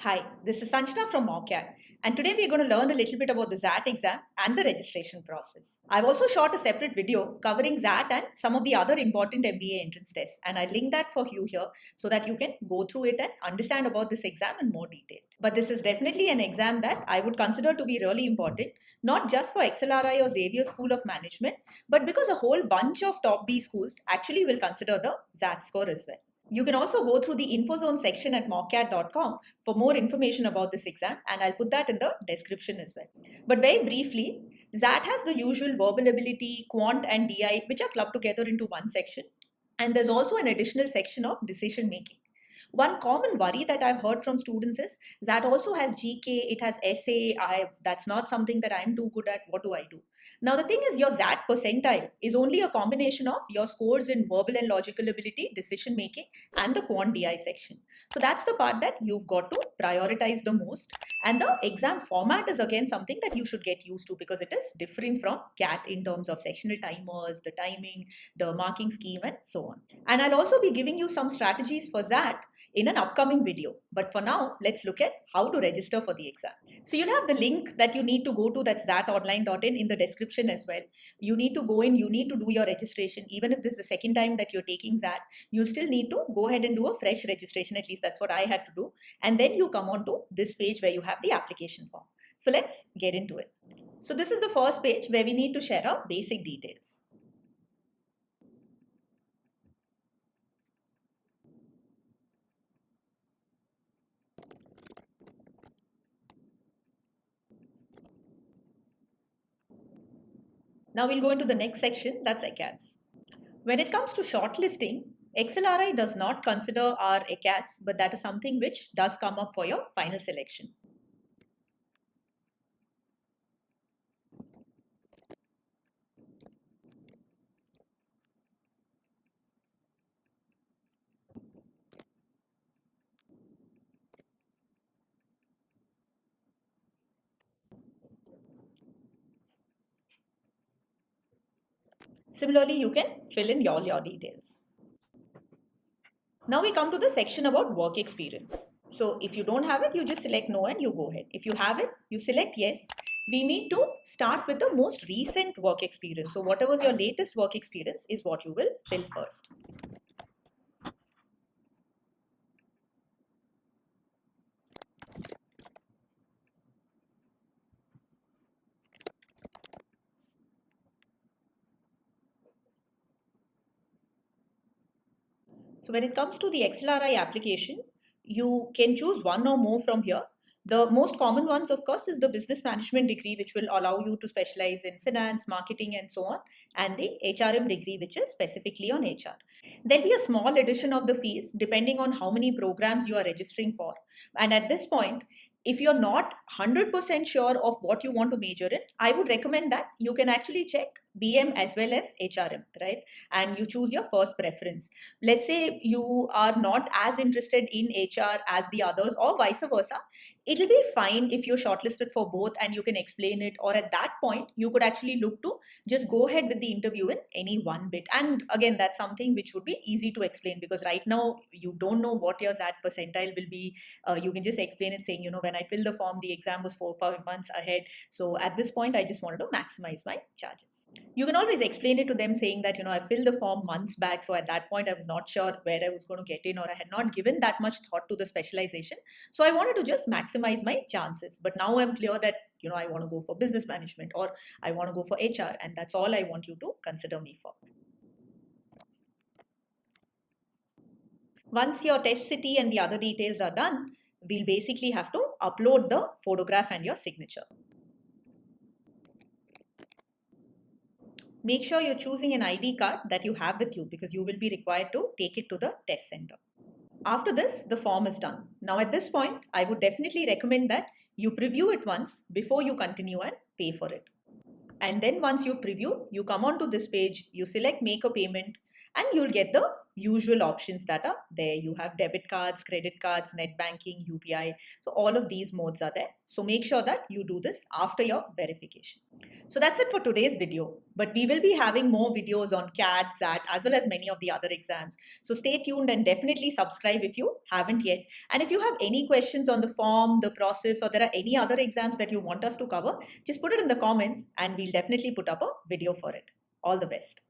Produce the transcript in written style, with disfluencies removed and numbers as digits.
Hi, this is Sanjana from Mockat, and today we're going to learn a little bit about the XAT exam and the registration process. I've also shot a separate video covering XAT and some of the other important MBA entrance tests, and I link that for you here so that you can go through it and understand about this exam in more detail. But this is definitely an exam that I would consider to be really important, not just for XLRI or Xavier School of Management, but because a whole bunch of top B schools actually will consider the XAT score as well. You can also go through the InfoZone section at mockat.com for more information about this exam, and I'll put that in the description as well. But very briefly, XAT has the usual verbal ability, quant and DI, which are clubbed together into one section. And there's also an additional section of decision making. One common worry that I've heard from students is that also has GK, it has essay. That's not something that I'm too good at. What do I do? Now, the thing is, your XAT percentile is only a combination of your scores in verbal and logical ability, decision making, and the quant DI section. So that's the part that you've got to prioritize the most. And the exam format is again something that you should get used to because it is different from CAT in terms of sectional timers, the timing, the marking scheme, and so on. And I'll also be giving you some strategies for that in an upcoming video. But for now, let's look at how to register for the exam. So you'll have the link that you need to go to, that's xatonline.in, in the description as well. You need to go in, you need to do your registration. Even if this is the second time that you're taking XAT, you still need to go ahead and do a fresh registration. At least that's what I had to do. And then you come on to this page where you have the application form. So let's get into it. So this is the first page where we need to share our basic details. Now we'll go into the next section, that's Acads. When it comes to shortlisting, XLRI does not consider our Acads, but that is something which does come up for your final selection. Similarly, you can fill in all your details. Now we come to the section about work experience. So if you don't have it, you just select no and you go ahead. If you have it, you select yes. We need to start with the most recent work experience. So whatever is your latest work experience is what you will fill first. So when it comes to the XLRI application, you can choose one or more from here. The most common ones, of course, is the business management degree, which will allow you to specialize in finance, marketing, and so on, and the HRM degree, which is specifically on HR. There'll be a small addition of the fees depending on how many programs you are registering for. And at this point, if you're not 100% sure of what you want to major in, I would recommend that you can actually check BM as well as HRM, right? And you choose your first preference. Let's say you are not as interested in HR as the others or vice versa. It'll be fine if you're shortlisted for both and you can explain it, or at that point, you could actually look to just go ahead with the interview in any one bit. And again, that's something which would be easy to explain because right now you don't know what your XAT percentile will be. You can just explain it saying, when I filled the form, the exam was 4-5 months ahead. So at this point, I just wanted to maximize my charges. You can always explain it to them saying that, I filled the form months back. So at that point, I was not sure where I was going to get in, or I had not given that much thought to the specialization. So I wanted to just maximize my chances. But now I'm clear that, I want to go for business management or I want to go for HR. And that's all I want you to consider me for. Once your test city and the other details are done, we'll basically have to upload the photograph and your signature. Make sure you're choosing an ID card that you have with you because you will be required to take it to the test center. After this, the form is done. Now at this point, I would definitely recommend that you preview it once before you continue and pay for it. And then once you've previewed, you come on to this page, you select make a payment, and you'll get the usual options that are there. You have debit cards, credit cards, net banking, UPI. So all of these modes are there. So make sure that you do this after your verification. So that's it for today's video, but we will be having more videos on CAT, XAT, as well as many of the other exams. So stay tuned and definitely subscribe if you haven't yet. And if you have any questions on the form, the process, or there are any other exams that you want us to cover, just put it in the comments and we'll definitely put up a video for it. All the best.